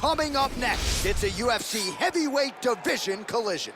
Coming up next, it's a UFC heavyweight division collision.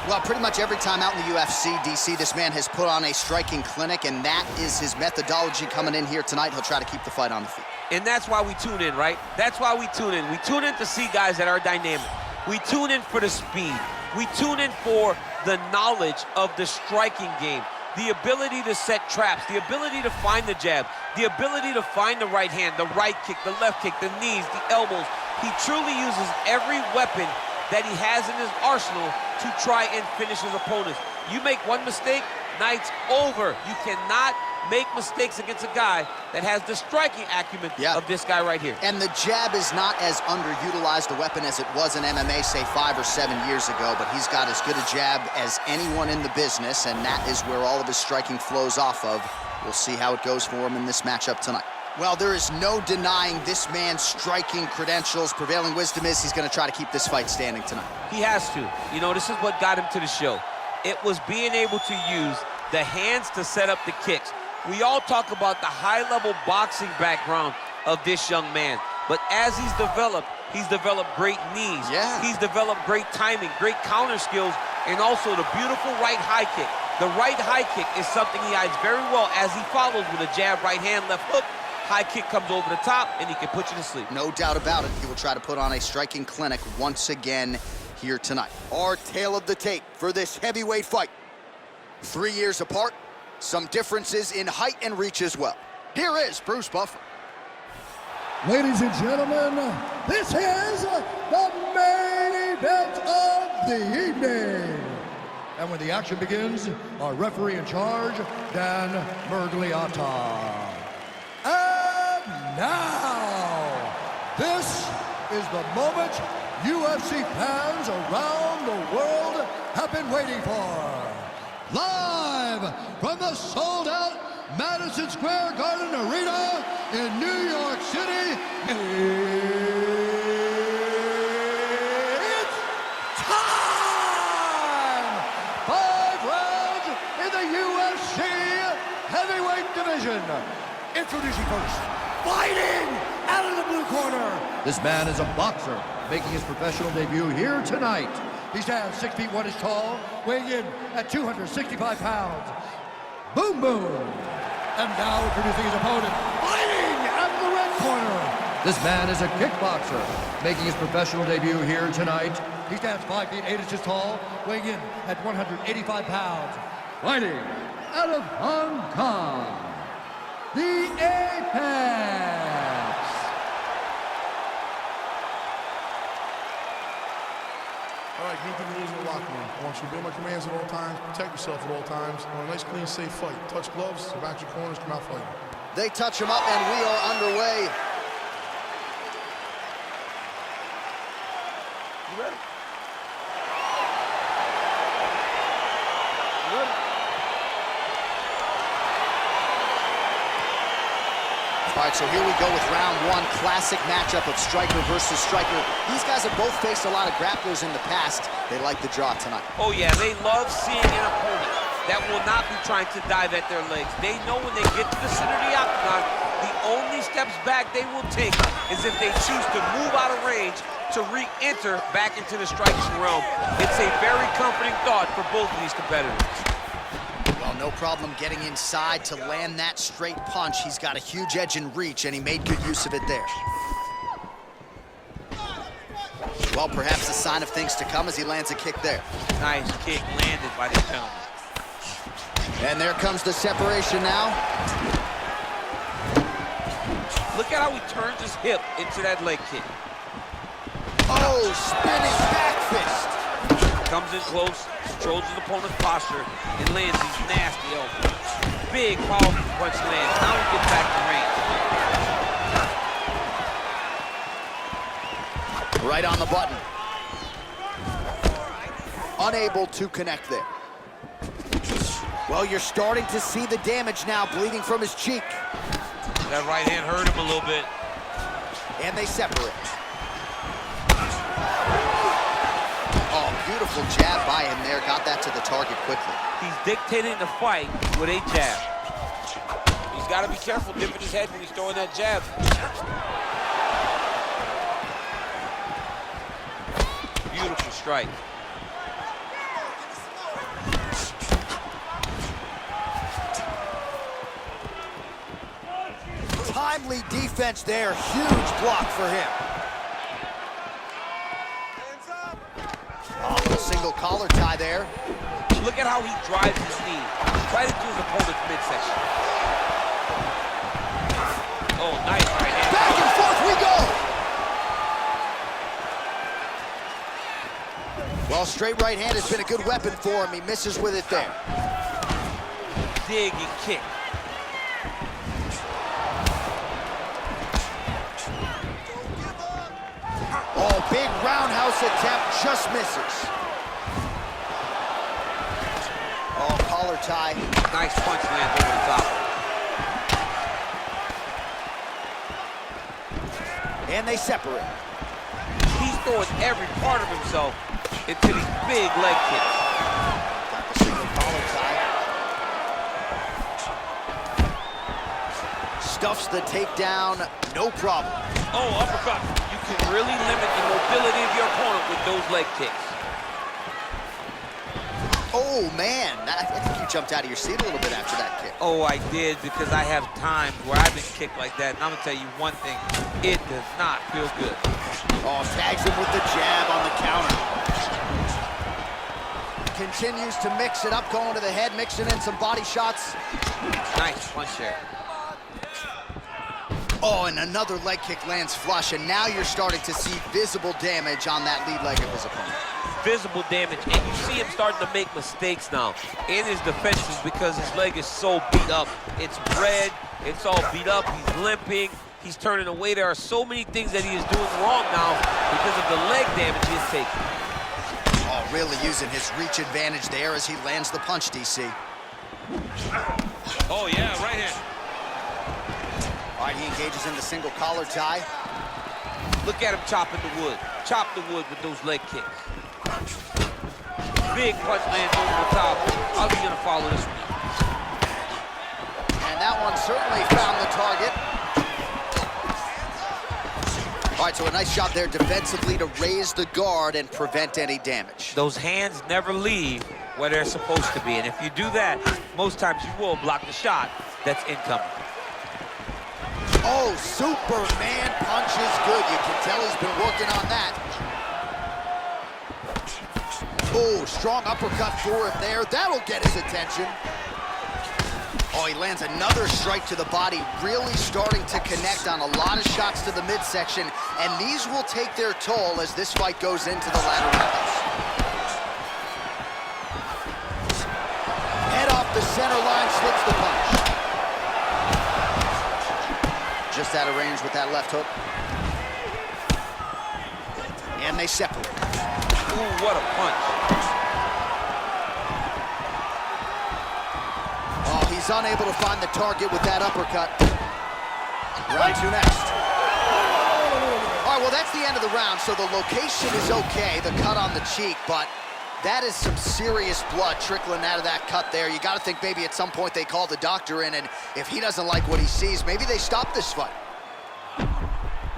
Well, pretty much every time out in the UFC, DC, this man has put on a striking clinic, and that is his methodology coming in here tonight. He'll try to keep the fight on the feet. And that's why we tune in, right? That's why we tune in. We tune in to see guys that are dynamic. We tune in for the speed. We tune in for the knowledge of the striking game, the ability to set traps, the ability to find the jab, the ability to find the right hand, the right kick, the left kick, the knees, the elbows. He truly uses every weapon that he has in his arsenal to try and finish his opponents. You make one mistake, night's over. You cannot make mistakes against a guy that has the striking acumen of this guy right here. And the jab is not as underutilized a weapon as it was in MMA, say 5 or 7 years ago, but he's got as good a jab as anyone in the business, and that is where all of his striking flows off of. We'll see how it goes for him in this matchup tonight. Well, there is no denying this man's striking credentials. Prevailing wisdom is he's going to try to keep this fight standing tonight. He has to. You know, this is what got him to the show. It was being able to use the hands to set up the kicks. We all talk about the high-level boxing background of this young man, but as he's developed great knees. Yeah. He's developed great timing, great counter skills, and also the beautiful right high kick. The right high kick is something he hides very well as he follows with a jab, right hand, left hook. High kick comes over the top, and he can put you to sleep. No doubt about it. He will try to put on a striking clinic once again here tonight. Our tale of the tape for this heavyweight fight. 3 years apart, some differences in height and reach as well. Here is Bruce Buffer. Ladies and gentlemen, this is the main event of the evening. And when the action begins, our referee in charge, Dan Mergliata. And now, this is the moment UFC fans around the world have been waiting for. Live from the sold-out Madison Square Garden Arena in New York City, it's time! 5 rounds in the UFC heavyweight division. Introducing first, fighting out of the blue corner. This man is a boxer, making his professional debut here tonight. He stands 6 feet 1 inches tall, weighing in at 265 pounds. Boom, boom. And now introducing his opponent, fighting out of the red corner. This man is a kickboxer, making his professional debut here tonight. He stands 5 feet 8 inches tall, weighing in at 185 pounds. Fighting out of Hong Kong, the Apex. All right, keep the rules in the locker room. I want you to obey my commands at all times, protect yourself at all times. I want a nice, clean, safe fight. Touch gloves, back your corners, come out fighting. They touch him up, and we are underway. You ready? You ready? All right, so here we go with round 1, classic matchup of striker versus striker. These guys have both faced a lot of grapplers in the past. They like the draw tonight. Oh yeah, they love seeing an opponent that will not be trying to dive at their legs. They know when they get to the center of the octagon, the only steps back they will take is if they choose to move out of range to re-enter back into the striking realm. It's a very comforting thought for both of these competitors. Well, no problem getting inside to land that straight punch. He's got a huge edge and reach, and he made good use of it there. Well, perhaps a sign of things to come as he lands a kick there. Nice kick landed by the gentleman. And there comes the separation now. Look at how he turns his hip into that leg kick. Oh, spinning back fist. Comes in close, controls his opponent's posture, and lands these nasty elbows. Big, powerful punch lands. Now he gets back to range. Right on the button. Unable to connect there. Well, you're starting to see the damage now, bleeding from his cheek. That right hand hurt him a little bit. And they separate. Oh, Beautiful jab by him there, got that to the target quickly. He's dictating the fight with a jab. He's got to be careful dipping his head when he's throwing that jab. Beautiful strike. Timely defense there, huge block for him. Oh, a little single collar tie there. Look at how he drives his knee right into his opponent's midsection. Oh, nice right hand. Back and forth we go. Well, straight right hand has been a good weapon for him. He misses with it there. Dig and kick. Oh, big roundhouse attempt, just misses. Oh, collar tie. Nice punch lands over the top. And they separate. He's throwing every part of himself into these big leg kicks. Got the single collar tie. Stuffs the takedown, no problem. Oh, uppercut. You can really limit the mobility of your opponent with those leg kicks. Oh, man. I think you jumped out of your seat a little bit after that kick. Oh, I did, because I have times where I've been kicked like that, and I'm gonna tell you one thing, it does not feel good. Oh, tags him with the jab on the counter. Continues to mix it up, going to the head, mixing in some body shots. Nice punch there. Oh, and another leg kick lands flush, and now you're starting to see visible damage on that lead leg of his opponent. Visible damage, and you see him starting to make mistakes now in his defenses because his leg is so beat up. It's red, it's all beat up, he's limping, he's turning away. There are so many things that he is doing wrong now because of the leg damage he is taking. Oh, really using his reach advantage there as he lands the punch, DC. Oh, yeah, right hand. All right, he engages in the single collar tie. Look at him chopping the wood. Chop the wood with those leg kicks. Big punch lands over the top. How's he gonna follow this one? And that one certainly found the target. All right, so a nice job there defensively to raise the guard and prevent any damage. Those hands never leave where they're supposed to be, and if you do that, most times you will block the shot that's incoming. Oh, Superman punch is good. You can tell he's been working on that. Oh, strong uppercut for him there. That'll get his attention. Oh, he lands another strike to the body, really starting to connect on a lot of shots to the midsection, and these will take their toll as this fight goes into the latter rounds. Head off the center line, slips the punch. Just out of range with that left hook. And they separate. Ooh, what a punch. Oh, he's unable to find the target with that uppercut. Round two next. All right, well, that's the end of the round, so the location is okay, the cut on the cheek, but that is some serious blood trickling out of that cut there. You got to think maybe at some point they call the doctor in, and if he doesn't like what he sees, maybe they stop this fight.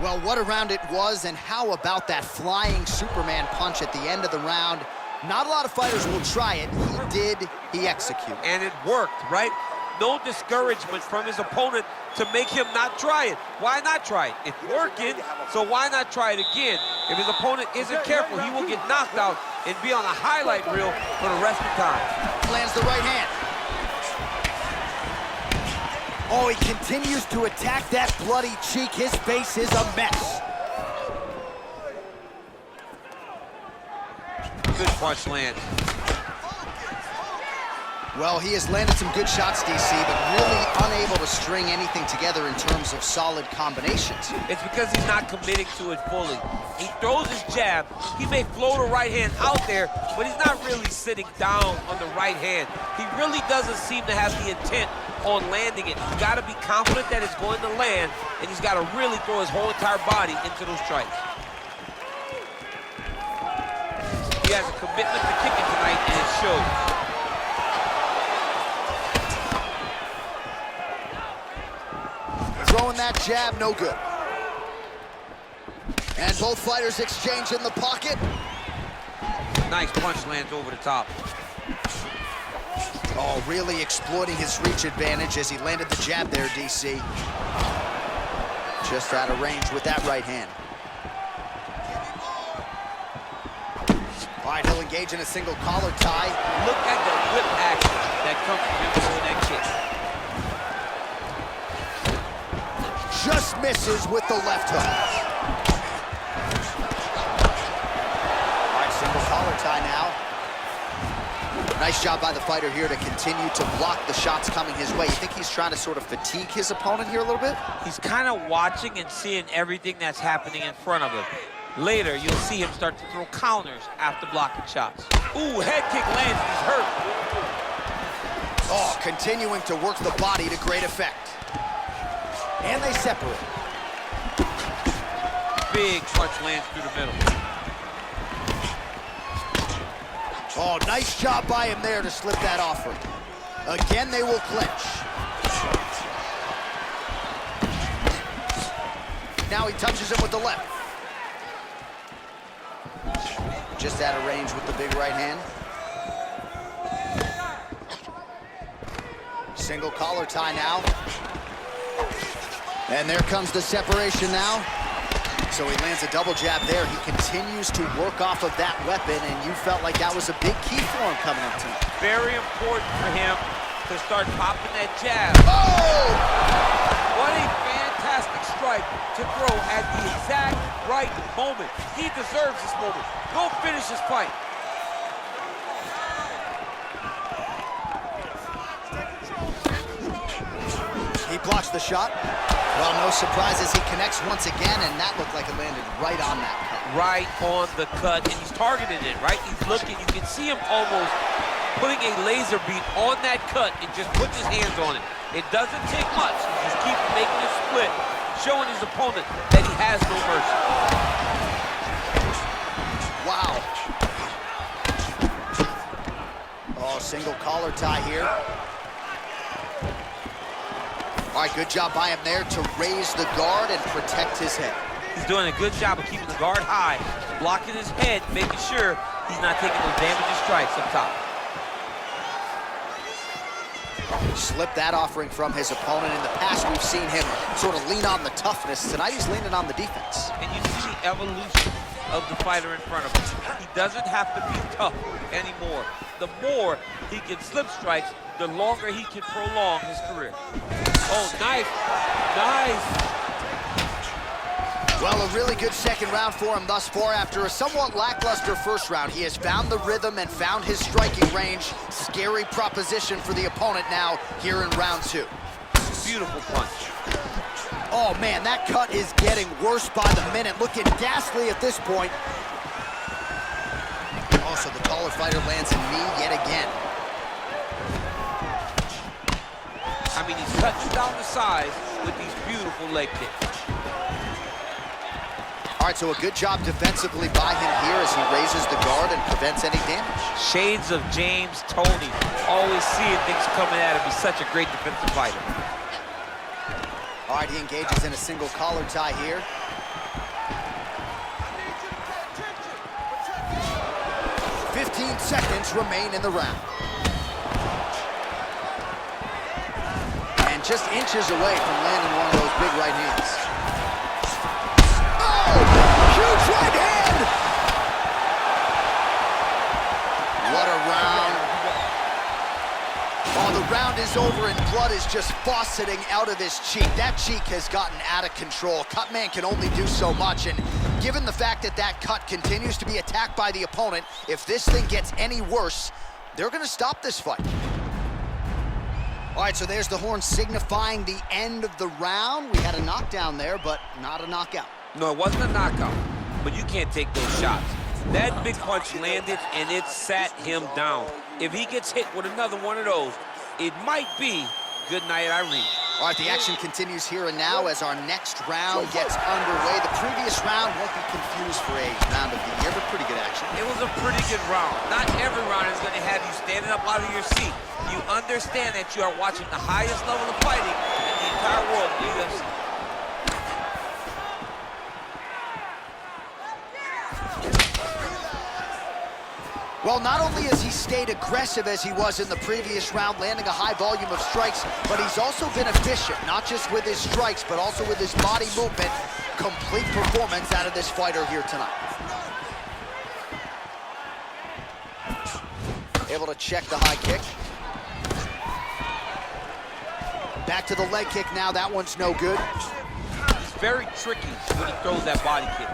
Well, what a round it was, and how about that flying Superman punch at the end of the round? Not a lot of fighters will try it. He did, he executed. And it worked, right? No discouragement from his opponent to make him not try it. Why not try it? It's working, so why not try it again? If his opponent isn't careful, he will get knocked out and be on a highlight reel for the rest of the time. Lands the right hand. Oh, he continues to attack that bloody cheek. His face is a mess. Good punch lands. Well, he has landed some good shots, DC, but really unable to string anything together in terms of solid combinations. It's because he's not committing to it fully. He throws his jab. He may float a right hand out there, but he's not really sitting down on the right hand. He really doesn't seem to have the intent on landing it. He's got to be confident that it's going to land, and he's got to really throw his whole entire body into those strikes. He has a commitment to kicking tonight, and it shows. Throwing that jab, no good. And both fighters exchange in the pocket. Nice punch lands over the top. Oh, really exploiting his reach advantage as he landed the jab there, DC. Just out of range with that right hand. All right, he'll engage in a single collar tie. Look at the whip action that comes from him throwing that kick. Just misses with the left hook. All right, single collar tie now. Nice job by the fighter here to continue to block the shots coming his way. You think he's trying to sort of fatigue his opponent here a little bit? He's kind of watching and seeing everything that's happening in front of him. Later, you'll see him start to throw counters after blocking shots. Ooh, head kick lands, he's hurt. Oh, continuing to work the body to great effect. And they separate. Big punch lands through the middle. Oh, nice job by him there to slip that offering. Again, they will clinch. Now he touches him with the left. Just out of range with the big right hand. Single collar tie now. And there comes the separation now. So he lands a double jab there. He continues to work off of that weapon, and you felt like that was a big key for him coming into it. Very important for him to start popping that jab. Oh! What a fantastic strike to throw at the exact right moment. He deserves this moment. Go finish his fight. He blocks the shot. Well, no surprises. He connects once again, and that looked like it landed right on that cut. Right on the cut, and he's targeting it, right? He's looking. You can see him almost putting a laser beam on that cut and just puts his hands on it. It doesn't take much. He just keeps making it split, showing his opponent that he has no mercy. Wow. Oh, single collar tie here. All right, good job by him there to raise the guard and protect his head. He's doing a good job of keeping the guard high, blocking his head, making sure he's not taking those damaging strikes up top. Slipped that offering from his opponent. In the past, we've seen him sort of lean on the toughness. Tonight, he's leaning on the defense. And you see the evolution of the fighter in front of him. He doesn't have to be tough anymore. The more he can slip strikes, the longer he can prolong his career. Oh, nice, nice. Well, a really good second round for him thus far. After a somewhat lackluster first round, he has found the rhythm and found his striking range. Scary proposition for the opponent now here in round two. Beautiful punch. Oh, man, that cut is getting worse by the minute. Looking ghastly at this point. Also, the taller fighter lands a knee yet again. I mean, he's cutting down the size with these beautiful leg kicks. All right, so a good job defensively by him here as he raises the guard and prevents any damage. Shades of James Toney. Always seeing things coming at him. He's such a great defensive fighter. All right, he engages in a single collar tie here. "15 seconds remain in the round. And just inches away from landing one of those big right hands. Oh! Huge right hand! What a round. Oh, the round is over and blood is just fauceting out of this cheek. That cheek has gotten out of control. Cutman can only do so much, and given the fact that that cut continues to be attacked by the opponent, if this thing gets any worse, they're gonna stop this fight. All right, so there's the horn signifying the end of the round. We had a knockdown there, but not a knockout. No, it wasn't a knockout, but you can't take those shots. That big punch landed, and it sat him down. If he gets hit with another one of those, it might be good night, Irene. All right, the action continues here and now as our next round gets underway. The previous round won't be confused for a round of the year, but pretty good action. It was a pretty good round. Not every round is going to have you standing up out of your seat. You understand that you are watching the highest level of fighting in the entire world in the UFC. Well, not only has he stayed aggressive as he was in the previous round, landing a high volume of strikes, but he's also been efficient, not just with his strikes, but also with his body movement. Complete performance out of this fighter here tonight. Able to check the high kick. Back to the leg kick now. That one's no good. He's very tricky when he throws that body kick.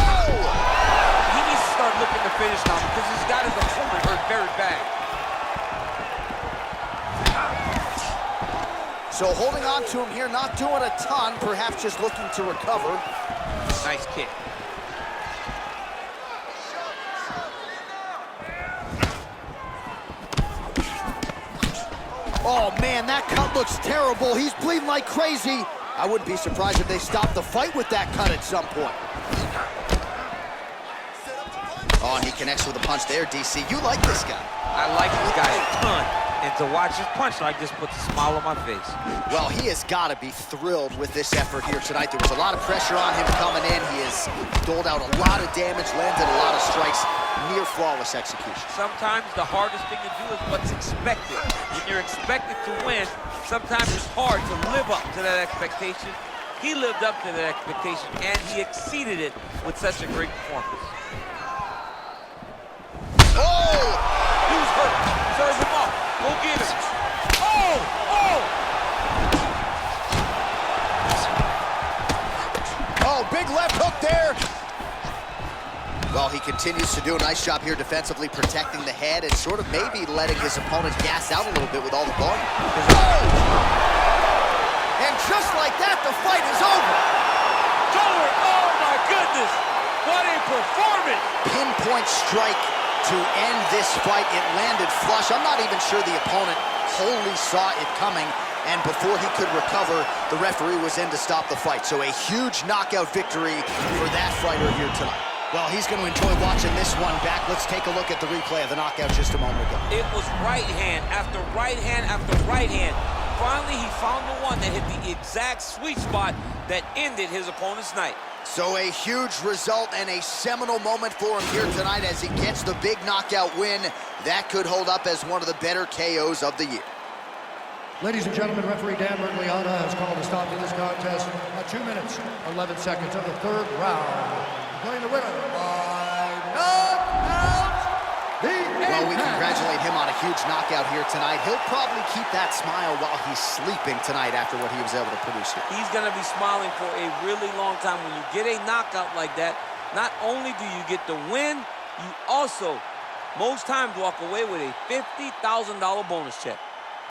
Oh! He needs to start looking to finish now because he's got his opponent hurt very bad. So holding on to him here, not doing a ton, perhaps just looking to recover. Nice kick. Oh man, that cut looks terrible. He's bleeding like crazy. I wouldn't be surprised if they stopped the fight with that cut at some point. Oh, and he connects with a punch there, DC. You like this guy. I like this guy a ton. And to watch his punch like this puts a smile on my face. Well, he has got to be thrilled with this effort here tonight. There was a lot of pressure on him coming in. He has doled out a lot of damage, landed a lot of strikes, near flawless execution. Sometimes the hardest thing to do is what's expected. When you're expected to win, sometimes it's hard to live up to that expectation. He lived up to that expectation, and he exceeded it with such a great performance. Oh! He was hurt. Serve him up. Go get him. Oh! Oh! Oh, big left hook there. Well, he continues to do a nice job here defensively, protecting the head and sort of maybe letting his opponent gas out a little bit with all the volume. Oh! And just like that, the fight is over. Oh, my goodness. What a performance. Pinpoint strike to end this fight. It landed flush. I'm not even sure the opponent wholly saw it coming, and before he could recover, the referee was in to stop the fight. So a huge knockout victory for that fighter here tonight. Well, he's going to enjoy watching this one back. Let's take a look at the replay of the knockout just a moment ago. It was right hand after right hand after right hand. Finally, he found the one that hit the exact sweet spot that ended his opponent's night. So a huge result and a seminal moment for him here tonight as he gets the big knockout win. That could hold up as one of the better KOs of the year. Ladies and gentlemen, referee Dan Mergliata has called a stop to this contest at 2 minutes, 11 seconds of the third round. Declaring the winner by knockout, Well, we congratulate him on a huge knockout here tonight. He'll probably keep that smile while he's sleeping tonight after what he was able to produce here. He's going to be smiling for a really long time. When you get a knockout like that, not only do you get the win, you also, most times, walk away with a $50,000 bonus check.